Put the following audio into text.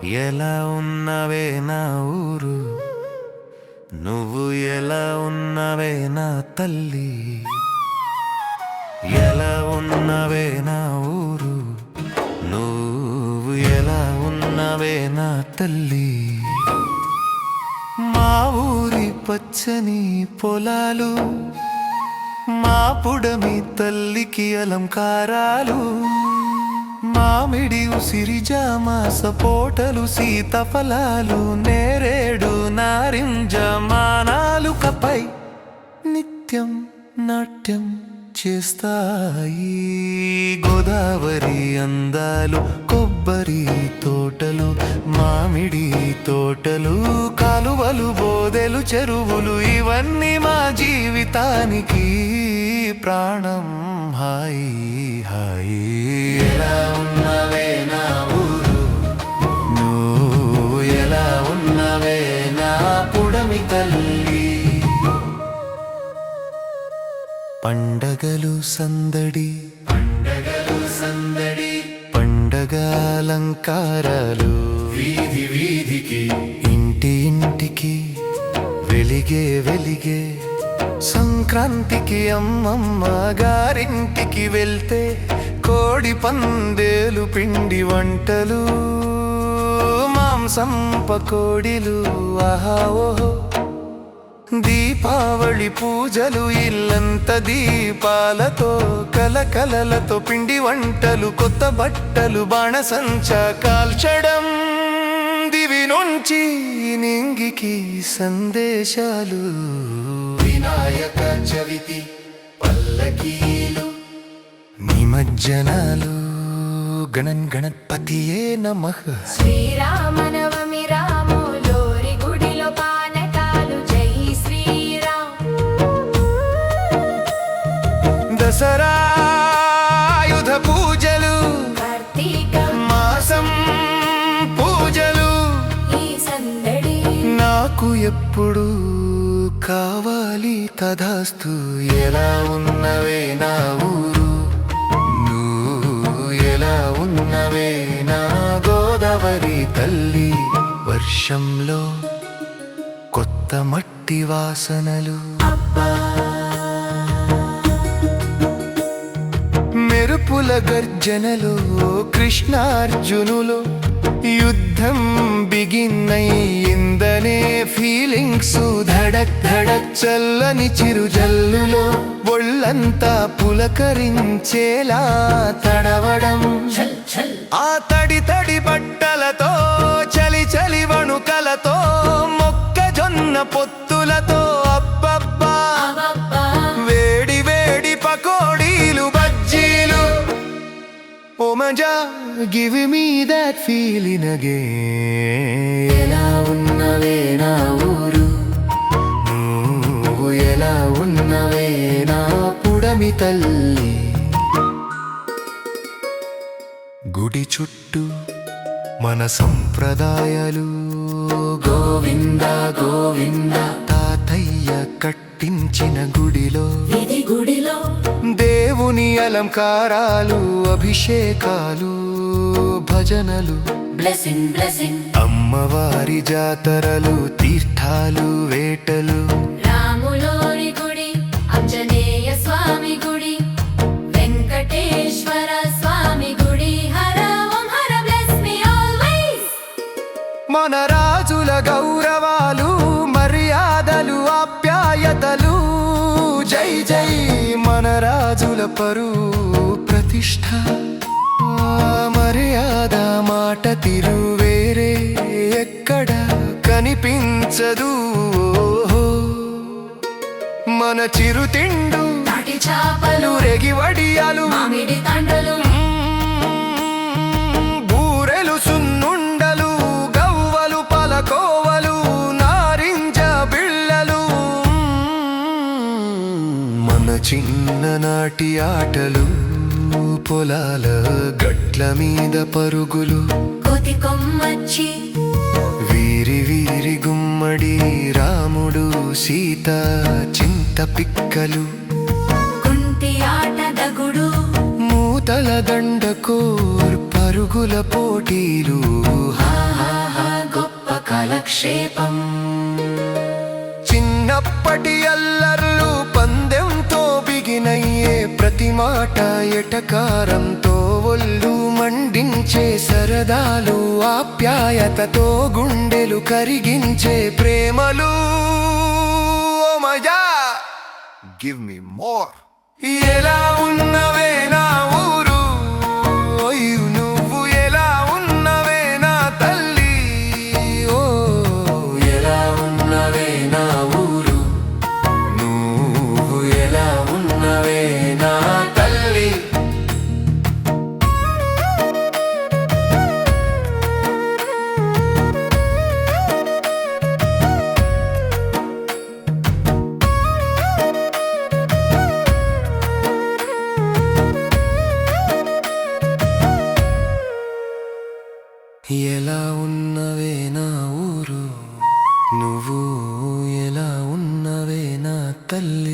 ఎలా ఉన్నవే నా ఊరు, నువ్వు ఎలా ఉన్నవే నా తల్లి. ఎలా ఉన్నవే నా ఊరు, నువ్వు ఎలా ఉన్నవే నా తల్లి. మా ఊరి పచ్చని పొలాలు, మా పుడమి తల్లికి అలంకారాలు. మామిడి ఉసిరి జామ సపోటలు సీతఫలాలు నేరేడు నారింజ మానాలుకపై నిత్యం నాట్యం చేస్తాయి. గోదావరి అందాలు, కొబ్బరి తోటలు, మామిడి తోటలు, కాలువలు, బోదెలు, చెరువులు, ఇవన్నీ మా జీవితానికి ప్రాణం. హాయి హాయి. ఎలా ఉన్నవే నా ఊరు, నువ్వు ఎలా ఉన్నవే నా పుడమి తల్లి. పండగలు సందడి, పండగలు సందడి, పండగ అలంకారాలు, వీధి వీధికి, ఇంటి ఇంటికి వెలిగే వెలిగే. సంక్రాంతికి అమ్మమ్మ గారింటికి వెళ్తే కోడి పందేలు, పిండి వంటలు, మాంసం పకోడీలు, ఆహా ఓహో. దీపావళి పూజలు, ఇల్లంత దీపాలతో, కలకలలతో, పిండి వంటలు, కొత్త బట్టలు, బాణసంచ కాల్చడం, దివి నుంచి నింగికి సందేశాలు. వినాయక చవితి పల్లకీలు, నిమజ్జనాలు, గణన్ గణపతియే నమః. శ్రీరామనవమి రాములోరి గుడిలో పానకాలు, జై శ్రీరామ్. దసరా ఆయుధ పూజలు, కార్తీక మాసం పూజలు, ఈ సందడి నాకు ఎప్పుడు కావాలి తదాస్తు. ఎలా ఉన్నవే నా ఊరు, నువ్వు ఎలా ఉన్నవే నా గోదావరి తల్లి. వర్షంలో కొత్త మట్టి వాసనలు, మెరుపుల గర్జనలో, కృష్ణార్జునులో యుద్ధం బిగిన్నయిందనే ఫీలింగ్స్. ధడక్ ధడక్ చల్లని చిరుజల్లులో ఒళ్ళంతా పులకరించేలా తడవడం. ఆ తడి తడి బట్టలతో, చలి చలి వణుకలతో, మొక్కజొన్న పొత్తులతో, అబ్బబ్బా వేడి వేడి పకోడీలు, బజ్జీలు. ఓ మజా, give me that feeling again. ఎలా ఉన్నవే నా ఊరు, నువ్వు ఎలా ఉన్నవే నా పుడమి తల్లి. గుడి చుట్టూ మన సంప్రదాయాలు, గోవింద గోవింద. తాతయ్య కట్టించిన గుడిలో, ఇది గుడిలో దేవుని అలంకారాలు, అభిషేకాలు, భజనలు, బ్లెస్సింగ్ బ్లెస్సింగ్. అమ్మవారి జాతరలు, తీర్థాలు, వేటలు. రాములోరి గుడి, ఆంజనేయ స్వామి గుడి, వెంకటేశ్వర స్వామి గుడి. హర ఓం హర, బ్లెస్ మీ ఆల్వేస్. మన రాజుల గౌరవాలు, మర్యాదలు, ఆప్యాయతలు. జై జై మన రాజుల పరువు ప్రతిష్ఠ. మర్యాద మాట తీరు వేరే ఎక్కడ కనిపించదు. మన చిరుతిండు, తాటి చాపలు, రేగి వడియాలు, మామిడి తండలు, బూరెలు, సున్నుండలు, గవ్వలు, పలకోవలు, నారింజ బిళ్ళలు. మన చిన్ననాటి ఆటలు, పొలాల గట్ల మీద పరుగులు, కోతి కొమ్మచ్చి, వీరి వీరి గుమ్మడి, రాముడు సీత చింత పిక్కలు, కుంటి ఆట దగుడు, మూతల దండకోర్ పరు పరుగుల పోటీలు గొప్ప కాలక్షేపం చిన్నప్పటి అల్లర్లు పందెంతో బిగినయ్యే ప్రతి మాట ఎటకారంతో ఒళ్ళు మండించే సరదాలు ఆప్యాయతతో గుండెలు కరిగించే ప్రేమలు ఓ మజా గివ్ మీ మోర్ ఎలా ఉన్నవే నా ఊరు ఓయ్ నువ్వు ఎలా ఉన్నవే నా తల్లి ఓ ఎలా ఉన్నవే నా ఊరు నువ్వు ఎలా ఉన్నవే నా తల్లి ఎలా ఉన్నవే నా ఊరు నువ్వు ఎలా ఉన్నవే నా తల్లి